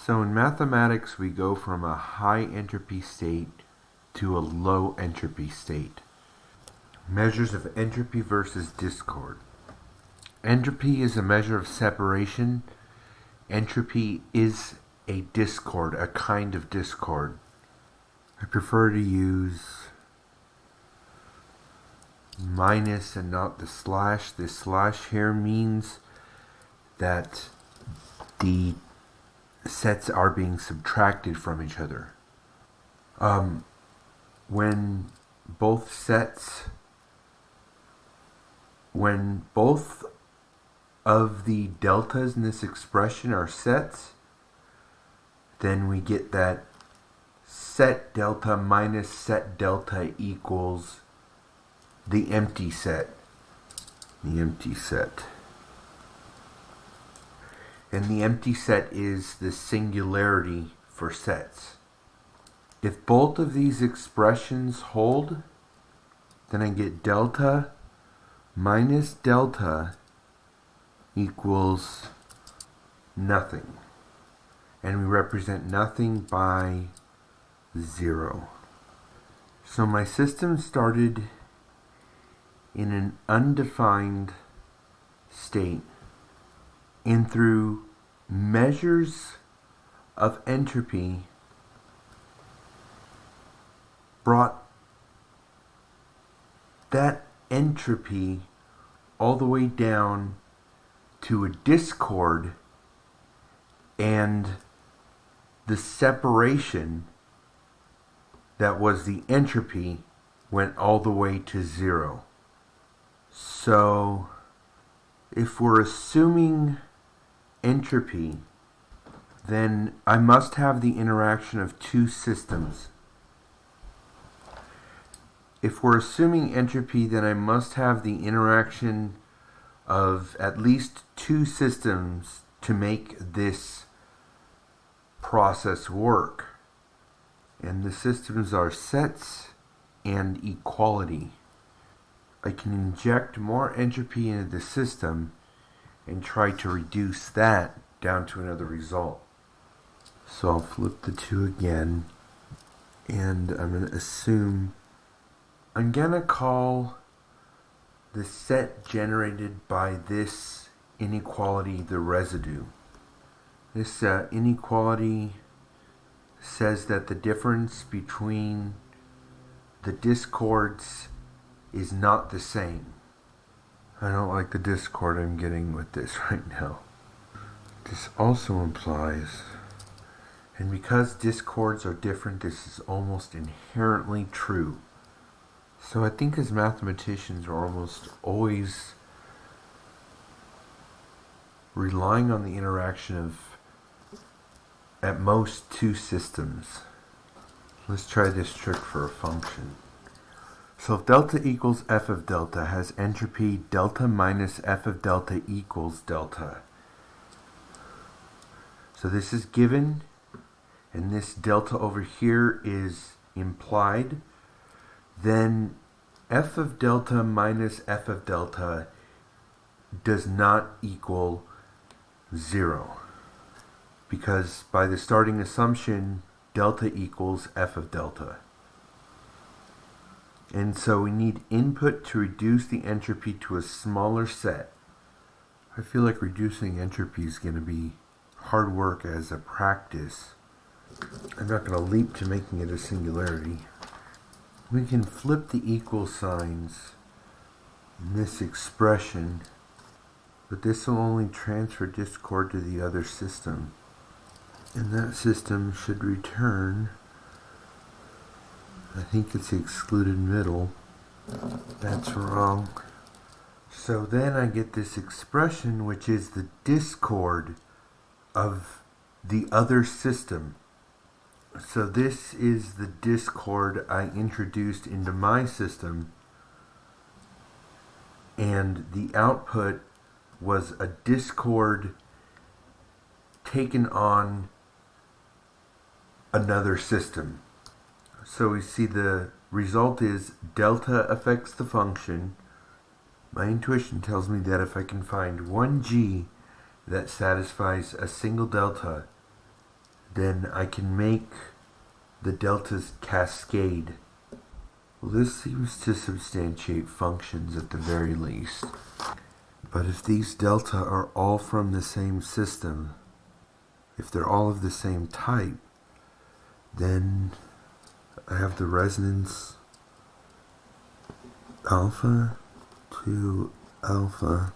So in mathematics, we go from a high entropy state to a low entropy state. Measures of entropy versus discord. Entropy is a measure of separation. Entropy is a discord, a kind of discord. I prefer to use minus and not the slash. This slash here means that the sets are being subtracted from each other. When both of the deltas in this expression are sets, then we get that set delta minus set delta equals the empty set. The empty set. And the empty set is the singularity for sets. If both of these expressions hold, then I get delta minus delta equals nothing. And we represent nothing by 0. So my system started in an undefined state, and through measures of entropy brought that entropy all the way down to a discord, and the separation that was the entropy went all the way to 0. So if we're assuming entropy, then I must have the interaction of two systems. If we're assuming entropy, then I must have the interaction of at least two systems to make this process work. And the systems are sets and equality. I can inject more entropy into the system and try to reduce that down to another result. So I'll flip the two again, and I'm going to assume I'm going to call the set generated by this inequality the residue. This inequality says that the difference between the discords is not the same. I don't like the discord I'm getting with this right now. This also implies, and because discords are different, this is almost inherently true. So I think as mathematicians we're almost always relying on the interaction of at most two systems. Let's try this trick for a function. So if delta equals f of delta has entropy delta minus f of delta equals delta. So this is given, and this delta over here is implied. Then f of delta minus f of delta does not equal 0. Because by the starting assumption, delta equals f of delta. And so we need input to reduce the entropy to a smaller set. I feel like reducing entropy is going to be hard work as a practice. I'm not going to leap to making it a singularity. We can flip the equal signs in this expression, but this will only transfer discord to the other system. And that system should return, I think it's the excluded middle. That's wrong. So then I get this expression, which is the discord of the other system. So this is the discord I introduced into my system, and the output was a discord taken on another system. So we see the result is delta affects the function. My intuition tells me that if I can find one g that satisfies a single delta, then I can make the deltas cascade. Well, this seems to substantiate functions at the very least. But if these delta are all from the same system, if they're all of the same type, then I have the resonance alpha to alpha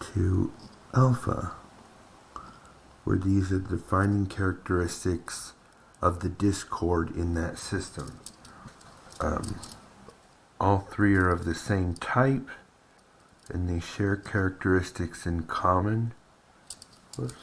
to alpha, where these are the defining characteristics of the discord in that system. All three are of the same type, and they share characteristics in common. Whoops.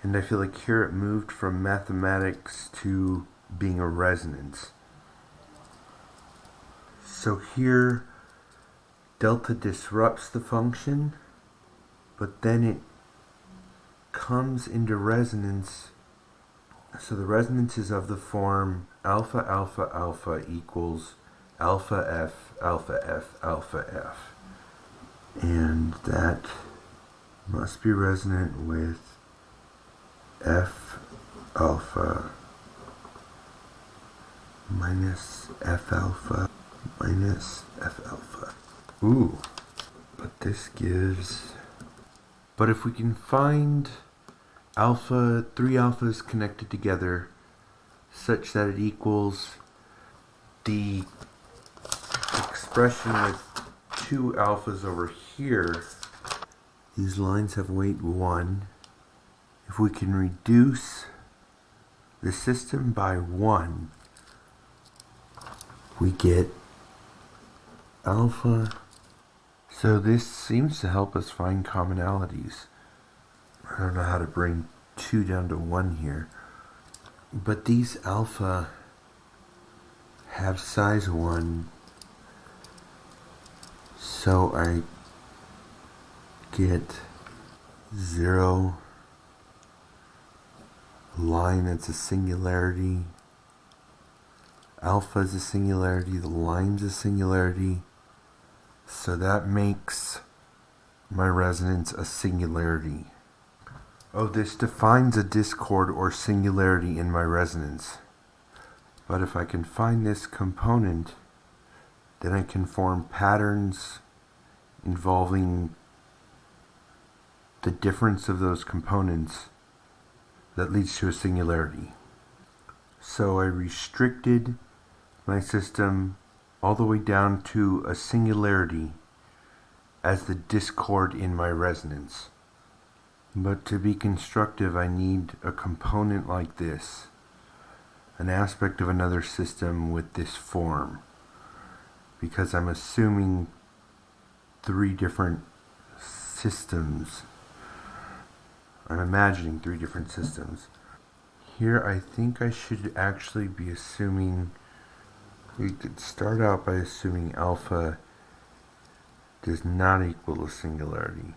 And I feel like here it moved from mathematics to being a resonance. So here, delta disrupts the function, but then it comes into resonance. So the resonance is of the form alpha alpha alpha equals alpha f alpha f alpha f. And that must be resonant with f alpha minus f alpha minus f alpha. Ooh, but this gives... But if we can find alpha, three alphas connected together such that it equals the expression with two alphas over here, these lines have weight 1. If we can reduce the system by 1, we get alpha. So this seems to help us find commonalities. I don't know how to bring 2 down to 1 here. But these alpha have size 1. So I get 0 line that's a singularity. Alpha is a singularity, the line's a singularity. So that makes my resonance a singularity. Oh, this defines a discord or singularity in my resonance. But if I can find this component, then I can form patterns involving the difference of those components that leads to a singularity. So I restricted my system all the way down to a singularity as the discord in my resonance. But to be constructive, I need a component like this, an aspect of another system with this form, because I'm assuming 3 different systems. I'm imagining 3 different systems. Here I think I should actually be assuming, we could start out by assuming alpha does not equal a singularity.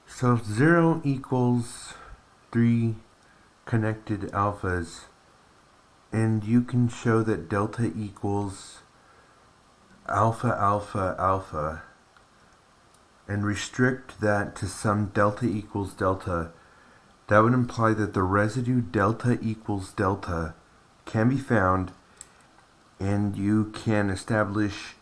So if 0 equals 3 connected alphas, and you can show that delta equals alpha alpha alpha, and restrict that to some delta equals delta, that would imply that the residue delta equals delta can be found, and you can establish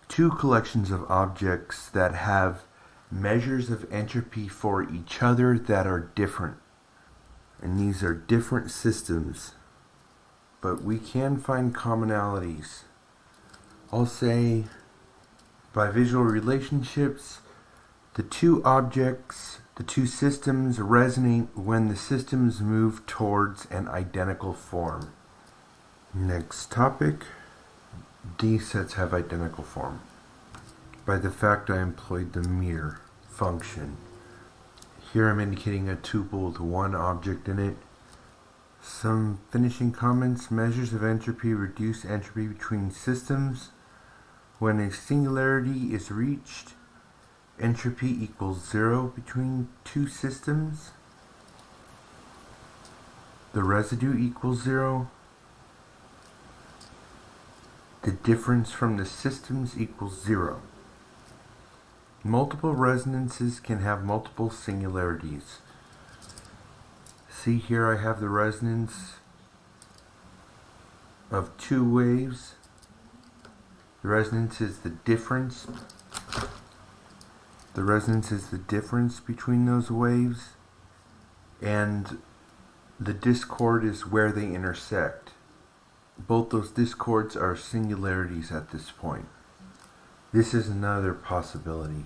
2 collections of objects that have measures of entropy for each other that are different. And these are different systems, but we can find commonalities. I'll say by visual relationships, the 2 objects, the 2 systems resonate when the systems move towards an identical form. Next topic, these sets have identical form by the fact I employed the mirror function. Here I'm indicating a tuple with 1 object in it. Some finishing comments: measures of entropy reduce entropy between systems. When a singularity is reached, entropy equals 0 between 2 systems. The residue equals 0. The difference from the systems equals 0. Multiple resonances can have multiple singularities. See here I have the resonance of two waves. The resonance is the difference. The resonance is the difference between those waves, and the discord is where they intersect. Both those discords are singularities at this point. This is another possibility.